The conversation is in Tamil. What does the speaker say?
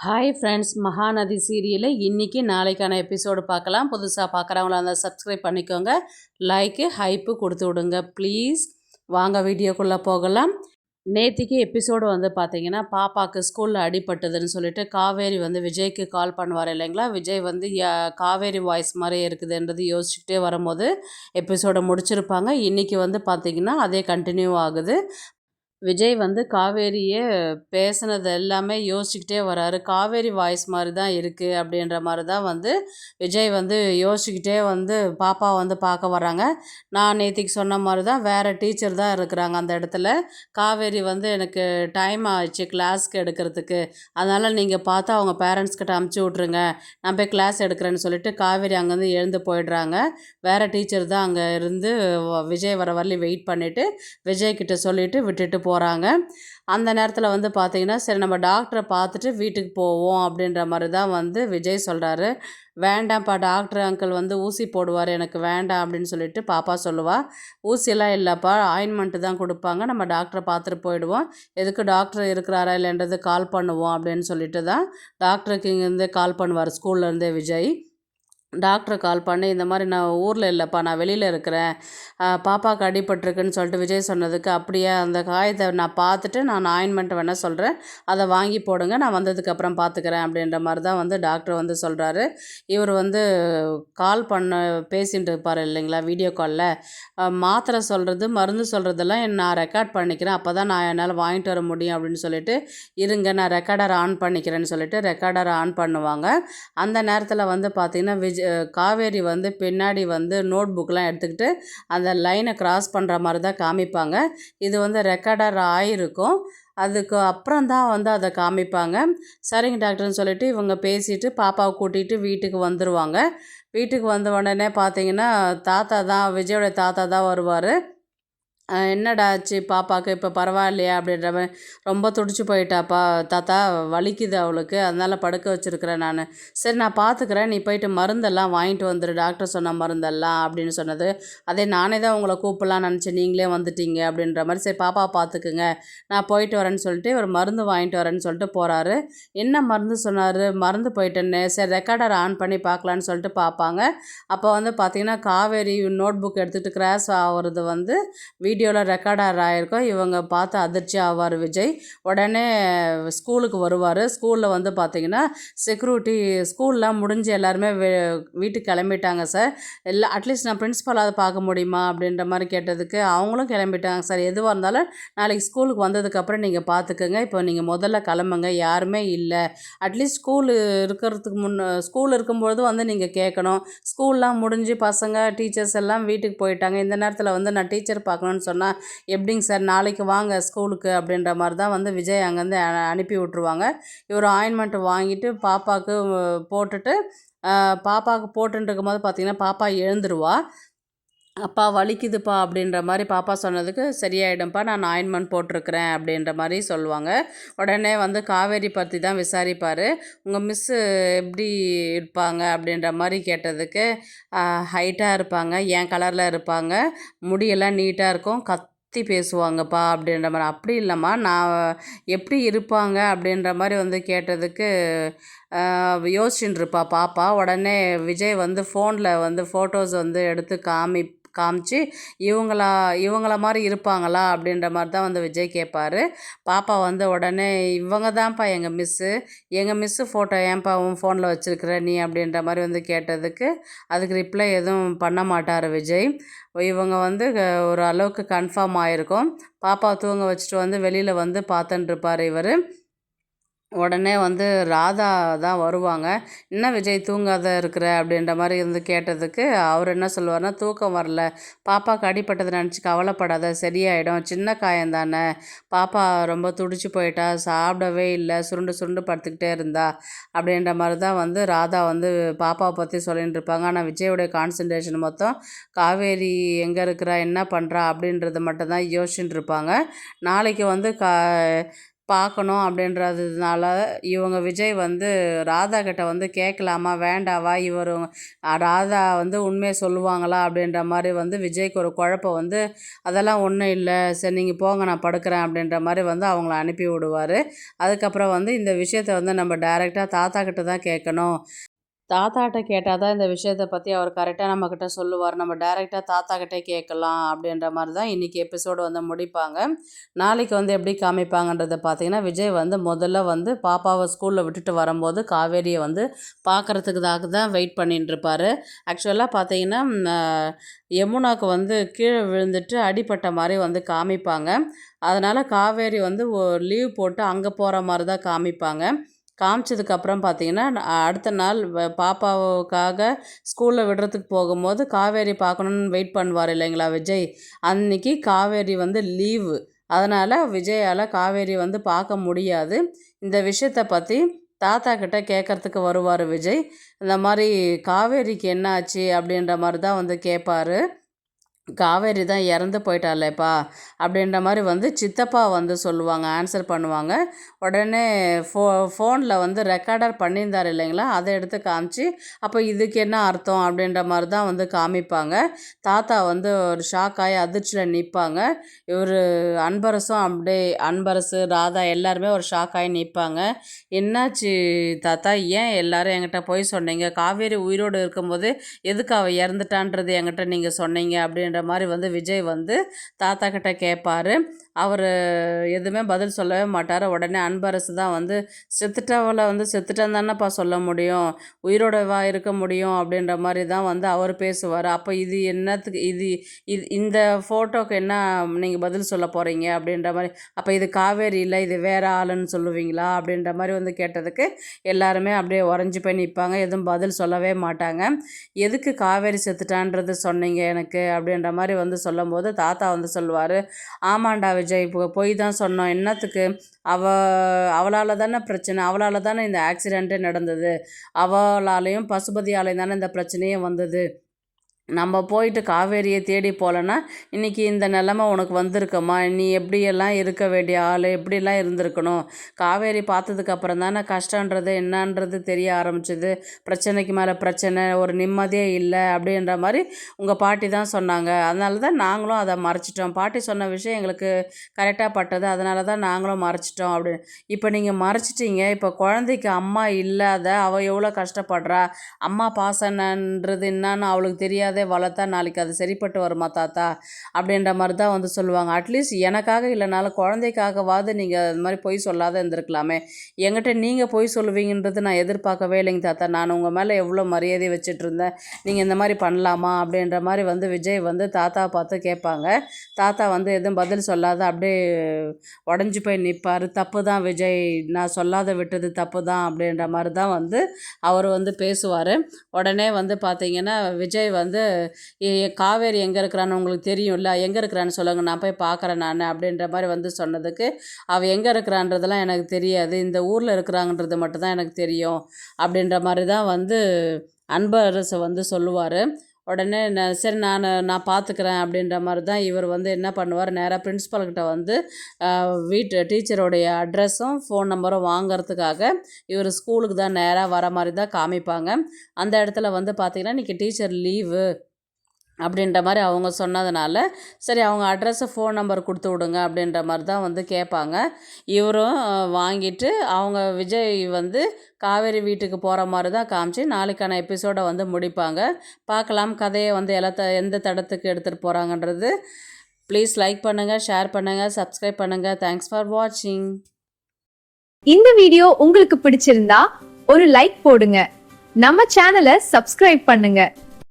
ஹாய் ஃப்ரெண்ட்ஸ், மகாநதி சீரியலில் இன்றைக்கி நாளைக்கான எபிசோடு பார்க்கலாம். புதுசாக பார்க்குறவங்களா இருந்தால் சப்ஸ்கிரைப் பண்ணிக்கோங்க. லைக்கு ஹைப்பு கொடுத்து விடுங்க ப்ளீஸ். வாங்க வீடியோக்குள்ளே போகலாம். நேற்றுக்கு எபிசோடு பார்த்தீங்கன்னா, பாப்பாவுக்கு ஸ்கூலில் அடிபட்டதுன்னு சொல்லிட்டு காவேரி விஜய்க்கு கால் பண்ணுவார் இல்லைங்களா. விஜய் காவேரி வாய்ஸ் மாதிரி இருக்குதுன்றது யோசிச்சுக்கிட்டே வரும்போது எபிசோடை முடிச்சிருப்பாங்க. இன்றைக்கி பார்த்தீங்கன்னா அதே கண்டினியூ ஆகுது. விஜய் காவேரியை பேசுனது எல்லாமே யோசிச்சுக்கிட்டே வராரு. காவேரி வாய்ஸ் மாதிரி தான் இருக்குது அப்படின்ற மாதிரி தான் விஜய் யோசிச்சுக்கிட்டே பாப்பா பார்க்க வராங்க. நான் நேற்றுக்கு சொன்ன மாதிரி தான் வேறு டீச்சர் தான் இருக்கிறாங்க அந்த இடத்துல. காவேரி எனக்கு டைம் ஆயிடுச்சு கிளாஸ்க்கு எடுக்கிறதுக்கு, அதனால் நீங்கள் பார்த்து அவங்க பேரண்ட்ஸ்கிட்ட அமுச்சு விட்ருங்க, நான் போய் கிளாஸ் எடுக்கிறேன்னு சொல்லிட்டு காவேரி அங்கேருந்து எழுந்து போயிடுறாங்க. வேறு டீச்சர் தான் அங்கே இருந்து விஜய் வர வரலையும் வெயிட் பண்ணிவிட்டு விஜய்கிட்ட சொல்லிவிட்டு விட்டுட்டு போகிறாங்க. அந்த நேரத்தில் பார்த்தீங்கன்னா, சரி நம்ம டாக்டரை பார்த்துட்டு வீட்டுக்கு போவோம் அப்படின்ற மாதிரி தான் விஜய் சொல்கிறாரு. வேண்டாம்ப்பா, டாக்டர் அங்கிள் ஊசி போடுவார், எனக்கு வேண்டாம் அப்படின்னு சொல்லிட்டு பாப்பா சொல்லுவாள். ஊசியெல்லாம் இல்லைப்பா, ஆயின்மெண்ட்டு தான் கொடுப்பாங்க, நம்ம டாக்டரை பார்த்துட்டு போயிடுவோம், எதுக்கு டாக்டர் இருக்கிறாரா இல்லைன்றது கால் பண்ணுவோம் அப்படின்னு சொல்லிட்டு தான் டாக்டருக்கு இங்கேருந்தே கால் பண்ணுவார் ஸ்கூல்லேருந்தே விஜய். டாக்டரை கால் பண்ணி இந்த மாதிரி நான் ஊரில் இல்லைப்பா, நான் வெளியில் இருக்கிறேன், பாப்பாவுக்கு அடிபட்டிருக்குன்னு சொல்லிட்டு விஜய் சொன்னதுக்கு, அப்படியே அந்த காயத்தை நான் பார்த்துட்டு நான் ஆயின்மெண்ட் வேணால் சொல்கிறேன், அதை வாங்கி போடுங்க, நான் வந்ததுக்கப்புறம் பார்த்துக்கிறேன் அப்படின்ற மாதிரி தான் டாக்டர் சொல்கிறாரு. இவர் கால் பண்ண பேசிகிட்டு இருப்பார் இல்லைங்களா வீடியோ காலில். மாத்திரை சொல்கிறது மருந்து சொல்கிறதெல்லாம் நான் ரெக்கார்ட் பண்ணிக்கிறேன், அப்போ தான் நான் என்னால் வாங்கிட்டு வர முடியும் அப்படின்னு சொல்லிட்டு, இருங்க நான் ரெக்கார்டர் ஆன் பண்ணிக்கிறேன்னு சொல்லிட்டு ரெக்கார்டர் ஆன் பண்ணுவாங்க. அந்த நேரத்தில் பார்த்திங்கன்னா காவேரி பின்னாடி நோட் புக்கெலாம் எடுத்துக்கிட்டு அந்த லைனை கிராஸ் பண்ணுற மாதிரி தான் காமிப்பாங்க. இது ரெக்கார்டர் ஆகிருக்கும், அதுக்கு அப்புறம் தான் அதை காமிப்பாங்க. சரிங்க டாக்டர்னு சொல்லிட்டு இவங்க பேசிவிட்டு பாப்பாவை கூட்டிகிட்டு வீட்டுக்கு வந்துடுவாங்க. வீட்டுக்கு வந்த உடனே பார்த்தீங்கன்னா தாத்தா தான், விஜயோட தாத்தா தான் வருவார். என்னடா ஆச்சு பாப்பாவுக்கு, இப்போ பரவாயில்லையா அப்படின்ற மாதிரி. ரொம்ப துடிச்சு போயிட்டாப்பா தாத்தா, வலிக்குது அவளுக்கு, அதனால் படுக்க வச்சுருக்கிறேன் நான். சரி நான் பார்த்துக்கிறேன், நீ போயிட்டு மருந்தெல்லாம் வாங்கிட்டு வந்துடு, டாக்டர் சொன்ன மருந்தெல்லாம் அப்படின்னு சொன்னது. அதே நானே தான் உங்களை கூப்பிடலான்னு நினச்சேன், நீங்களே வந்துட்டீங்க அப்படின்ற மாதிரி. சரி பாப்பா பார்த்துக்குங்க, நான் போயிட்டு வரேன்னு சொல்லிட்டு ஒரு மருந்து வாங்கிட்டு வரேன்னு சொல்லிட்டு போகிறாரு. என்ன மருந்து சொன்னார், மருந்து போயிட்டேன்னு. சரி ரெக்கார்டர் ஆன் பண்ணி பார்க்கலான்னு சொல்லிட்டு பார்ப்பாங்க. அப்போ பார்த்திங்கன்னா காவேரி நோட் புக் எடுத்துகிட்டு கிராஸ் ஆகிறது வீடியோவில் ரெக்கார்டர் ஆகிருக்கும். இவங்க பார்த்து அதிர்ச்சி ஆவார் விஜய். உடனே ஸ்கூலுக்கு வருவார். ஸ்கூலில் பார்த்திங்கன்னா செக்யூரிட்டி, ஸ்கூல்லாம் முடிஞ்சு எல்லாருமே வீட்டுக்கு கிளம்பிட்டாங்க சார், இல்லை அட்லீஸ்ட் நான் பிரின்ஸிபலாவது பார்க்க முடியுமா அப்படின்ற மாதிரி கேட்டதுக்கு அவங்களும் கிளம்பிட்டாங்க சார், எதுவாக இருந்தாலும் நாளைக்கு ஸ்கூலுக்கு வந்ததுக்கப்புறம் நீங்கள் பார்த்துக்கோங்க, இப்போ நீங்கள் முதல்ல கிளம்புங்க, யாருமே இல்லை, அட்லீஸ்ட் ஸ்கூல் இருக்கும்பொழுது நீங்கள் கேட்கணும், ஸ்கூல்லாம் முடிஞ்சு பசங்க டீச்சர்ஸ் எல்லாம் வீட்டுக்கு போயிட்டாங்க, இந்த நேரத்தில் நான் டீச்சர் பார்க்கணுன்னு சொன்னால் எப்படிங்க சார், நாளைக்கு வாங்க ஸ்கூலுக்கு அப்படின்ற மாதிரி தான் விஜய் அங்கேருந்து அனுப்பி விட்ருவாங்க. இவர் ஆயின்மெண்ட் வாங்கிட்டு பாப்பாவுக்கு போட்டுன்னு இருக்கும்போது பார்த்திங்கன்னா பாப்பா எழுந்துருவா. அப்பா வலிக்குதுப்பா அப்படின்ற மாதிரி பாப்பா சொன்னதுக்கு, சரியாயிடும்ப்பா, நான் ஆயின்மெண்ட் போட்டிருக்கிறேன் அப்படின்ற மாதிரி சொல்லுவாங்க. உடனே காவேரி பற்றி தான் விசாரிப்பார். உங்கள் மிஸ்ஸு எப்படி இருப்பாங்க அப்படின்ற மாதிரி கேட்டதுக்கு, ஹைட்டாக இருப்பாங்க, என் கலரில் இருப்பாங்க, முடியெல்லாம் நீட்டாக இருக்கும், பேசுவாங்கப்பா அப்படின்ற மாதிரி. அப்படி இல்லைம்மா, நான் எப்படி இருப்பாங்க அப்படின்ற மாதிரி கேட்டதுக்கு யோசிச்சுட்டு இருப்பா பாப்பா. உடனே விஜய் ஃபோனில் ஃபோட்டோஸ் எடுத்து காமிச்சு இவங்கள மாதிரி இருப்பாங்களா அப்படின்ற மாதிரி தான் விஜய் கேட்பார். பாப்பா உடனே இவங்க தான்ப்பா எங்கள் மிஸ்ஸு ஃபோட்டோ ஏன்ப்பா உன் ஃபோனில் வச்சுருக்குற நீ அப்படின்ற மாதிரி கேட்டதுக்கு அதுக்கு ரிப்ளை எதுவும் பண்ண மாட்டார் விஜய். இவங்க ஒரு அளவுக்கு கன்ஃபார்ம் ஆகிருக்கும். பாப்பா தூங்க வச்சுட்டு வெளியில் பார்த்துட்டுருப்பார் இவர். உடனே ராதா தான் வருவாங்க. என்ன விஜய் தூங்காத இருக்கிற அப்படின்ற மாதிரி கேட்டதுக்கு அவர் என்ன சொல்லுவார்னா, தூக்கம் வரல, பாப்பாவுக்கு அடிப்பட்டதை நினச்சி கவலைப்படாத, சரியாயிடும், சின்ன காயம் தானே, பாப்பா ரொம்ப துடிச்சு போயிட்டா, சாப்பிடவே இல்லை, சுருண்டு சுருண்டு படுத்துக்கிட்டே இருந்தா அப்படின்ற மாதிரி தான் ராதா பாப்பாவை பற்றி சொல்லிட்டு இருப்பாங்க. ஆனால் விஜயோடைய கான்சன்ட்ரேஷன் மொத்தம் காவேரி எங்கே இருக்கிறா, என்ன பண்ணுறா அப்படின்றத மட்டும் தான் யோசிச்சுட்டு இருப்பாங்க. நாளைக்கு பார்க்கணும் அப்படின்றதுனால இவங்க விஜய் வந்து ராதா கிட்ட வந்து கேட்கலாமா வேண்டாவா, ராதா வந்து உண்மையை சொல்லுவாங்களா அப்படின்ற மாதிரி வந்து விஜய்க்கு ஒரு குழப்பம் வந்து, அதெல்லாம் ஒன்றும் இல்லை, சரி நீங்கள் போங்க நான் படுக்கிறேன் அப்படின்ற மாதிரி வந்து அவங்கள அனுப்பி விடுவார். அதுக்கப்புறம் வந்து இந்த விஷயத்த வந்து நம்ம டைரெக்டாக தாத்தா கிட்ட தான் கேட்கணும், தாத்தாட்ட கேட்டால் தான் இந்த விஷயத்த பற்றி அவர் கரெக்டாக நம்மக்கிட்ட சொல்லுவார், நம்ம டைரெக்டாக தாத்தாக்கிட்டே கேட்கலாம் அப்படின்ற மாதிரி தான் இன்றைக்கி எபிசோடு வந்து முடிப்பாங்க. நாளைக்கு வந்து எப்படி காமிப்பாங்கன்றதை பார்த்தீங்கன்னா, விஜய் வந்து முதல்ல வந்து பாப்பாவை ஸ்கூலில் விட்டுட்டு வரும்போது காவேரியை வந்து பார்க்குறதுக்காக தான் வெயிட் பண்ணிட்டுருப்பார். ஆக்சுவலாக பார்த்தீங்கன்னா யமுனாவுக்கு வந்து கீழே விழுந்துட்டு அடிப்பட்ட மாதிரி வந்து காமிப்பாங்க. அதனால் காவேரி வந்து லீவ் போட்டு அங்கே போகிற மாதிரி தான் காமிப்பாங்க. காமிச்சதுக்கப்புறம் பார்த்தீங்கன்னா, அடுத்த நாள் பாப்பாவுக்காக ஸ்கூலில் விடுறதுக்கு போகும்போது காவேரி பார்க்கணுன்னு வெயிட் பண்ணுவார் இல்லைங்களா விஜய். அன்றைக்கி காவேரி வந்து லீவு. அதனால் விஜயால் காவேரி வந்து பார்க்க முடியாது. இந்த விஷயத்தை பற்றி தாத்தா கிட்ட கேட்குறதுக்கு வருவார் விஜய். இந்த மாதிரி காவேரிக்கு என்ன ஆச்சு அப்படின்ற மாதிரி தான் வந்து கேட்பார். காவேரி தான் இறந்து போயிட்டாளேப்பா அப்படின்ற மாதிரி வந்து சித்தப்பா வந்து சொல்லுவாங்க, ஆன்சர் பண்ணுவாங்க. உடனே ஃபோனில் வந்து ரெக்கார்டர் பண்ணியிருந்தார் இல்லைங்களா, அதை எடுத்து காமிச்சு அப்போ இதுக்கு என்ன அர்த்தம் அப்படின்ற மாதிரி தான் வந்து காமிப்பாங்க. தாத்தா வந்து ஒரு ஷாக் ஆகி அதிர்ச்சியில் நிற்பாங்க. இவர் அன்பரசும் அப்படியே, அன்பரசு ராதா எல்லாருமே ஒரு ஷாக் ஆகி நிற்பாங்க. என்னாச்சு தாத்தா, ஏன் எல்லாரும் என்கிட்ட போய் சொன்னீங்க, காவேரி உயிரோடு இருக்கும்போது எதுக்கு அவள் இறந்துட்டான்றது என்கிட்ட நீங்கள் சொன்னீங்க அப்படின்ற மாதிரி வந்து விஜய் வந்து தாத்தா கிட்ட கேட்பார். அவர் எதுவுமே பதில் சொல்லவே மாட்டார். உடனே அன்பரசு தான் வந்து செத்துட்டவளை வந்து செத்துட்டேன்னு தானேப்பா சொல்ல முடியும், உயிரோடவா இருக்க முடியும் அப்படின்ற மாதிரி தான் வந்து அவர் பேசுவார். அப்போ இது என்னத்துக்கு, இது இந்த ஃபோட்டோக்கு என்ன நீங்கள் பதில் சொல்ல போகிறீங்க அப்படின்ற மாதிரி, அப்போ இது காவேரி இல்லை இது வேறு ஆளுன்னு சொல்லுவீங்களா அப்படின்ற மாதிரி வந்து கேட்டதுக்கு எல்லாருமே அப்படியே உறைஞ்சி போய் நிற்பாங்க, எதுவும் பதில் சொல்லவே மாட்டாங்க. எதுக்கு காவேரி செத்துட்டான்றது சொன்னீங்க எனக்கு அப்படின்ற மாதிரி வந்து சொல்லும்போது தாத்தா வந்து சொல்லுவார், ஆமாண்டா விஜய், இப்போ போய் தான் சொன்னோம், என்னத்துக்கு, அவளால் தானே பிரச்சனை, அவளால் தானே இந்த ஆக்சிடெண்ட்டே நடந்தது, அவளாலையும் பசுபதியாலையும் தானே இந்த பிரச்சனையே வந்தது, நம்ம போயிட்டு காவேரியை தேடி போகலன்னா இன்றைக்கி இந்த நிலமை உனக்கு வந்திருக்கம்மா, நீ எப்படியெல்லாம் இருக்க வேண்டிய ஆள், எப்படிலாம் இருந்திருக்கணும், காவேரி பார்த்ததுக்கப்புறம் தானே கஷ்டன்றது என்னன்றது தெரிய ஆரம்பிச்சிது, பிரச்சனைக்கு மேலே பிரச்சனை, ஒரு நிம்மதியே இல்லை அப்படின்ற மாதிரி உங்கள் பாட்டி தான் சொன்னாங்க, அதனால தான் நாங்களும் அதை மறைச்சிட்டோம், பாட்டி சொன்ன விஷயம் எங்களுக்கு கரெக்டாக பட்டது, அதனால தான் நாங்களும் மறைச்சிட்டோம் அப்படின்னு. இப்போ நீங்கள் மறைச்சிட்டீங்க, இப்போ குழந்தைக்கு அம்மா இல்லாத அவள் எவ்வளோ கஷ்டப்படுறா, அம்மா பாசனன்றது என்னன்னு அவளுக்கு தெரியாது, வளர்த்தா நாளைக்கு அது சரிப்பட்டு வருமா தாத்தா அப்படின்ற மாதிரி தான் வந்து சொல்லுவாங்க. அட்லீஸ்ட் எனக்காக இல்லைனாலும் குழந்தைக்காகவாது நீங்கள் அது மாதிரி பொய் சொல்லாத இருந்திருக்கலாமே, என்கிட்ட நீங்கள் பொய் சொல்லுவீங்கன்றது நான் எதிர்பார்க்கவே இல்லைங்க தாத்தா, நான் உங்கள் மேலே எவ்வளோ மரியாதை வச்சுட்டு இருந்தேன், நீங்கள் இந்த மாதிரி பண்ணலாமா அப்படின்ற மாதிரி வந்து விஜய் வந்து தாத்தாவை பார்த்து கேட்பாங்க. தாத்தா வந்து எதுவும் பதில் சொல்லாத அப்படியே உடஞ்சி போய் நிற்பார். தப்பு தான் விஜய், நான் சொல்லாத விட்டது தப்பு தான் அப்படின்ற மாதிரி தான் வந்து அவர் வந்து பேசுவார். உடனே வந்து பார்த்திங்கன்னா விஜய் வந்து காவேரி எங்கே இருக்கிறான்னு உங்களுக்கு தெரியும்ல, எங்கே இருக்கிறான்னு சொல்லுங்கள், நான் போய் பார்க்குறேன் நான் அப்படின்ற மாதிரி வந்து சொன்னதுக்கு, அவள் எங்கே இருக்கிறான்றதெல்லாம் எனக்கு தெரியாது, இந்த ஊரில் இருக்கிறாங்கன்றது மட்டும்தான் எனக்கு தெரியும் அப்படின்ற மாதிரி தான் வந்து அன்பரசு வந்து சொல்லுவார். உடனே சரி நான் பார்த்துக்கிறேன் அப்படின்ற மாதிரி தான் இவர் வந்து என்ன பண்ணுவார், நேராக பிரின்ஸிபல்கிட்ட வந்து டீச்சரோடைய அட்ரஸும் ஃபோன் நம்பரும் வாங்கிறதுக்காக இவர் ஸ்கூலுக்கு தான் நேராக வர மாதிரி தான் காமிப்பாங்க. அந்த இடத்துல வந்து பார்த்திங்கன்னா இன்றைக்கி டீச்சர் லீவு அப்படின்ற மாதிரி அவங்க சொன்னதுனால, சரி அவங்க அட்ரஸை ஃபோன் நம்பர் கொடுத்து விடுங்க அப்படின்ற மாதிரி தான் வந்து கேட்பாங்க. இவரும் வாங்கிட்டு அவங்க விஜய் வந்து காவேரி வீட்டுக்கு போகிற மாதிரி தான் காமிச்சு நாளைக்கான எபிசோடை வந்து முடிப்பாங்க. பார்க்கலாம் கதையை வந்து எந்த தடத்துக்கு எடுத்துகிட்டு போகிறாங்கன்றது. ப்ளீஸ் லைக் பண்ணுங்கள், ஷேர் பண்ணுங்கள், சப்ஸ்கிரைப் பண்ணுங்கள். தேங்க்ஸ் ஃபார் வாட்சிங். இந்த வீடியோ உங்களுக்கு பிடிச்சிருந்தா ஒரு லைக் போடுங்க, நம்ம சேனலை சப்ஸ்கிரைப் பண்ணுங்க.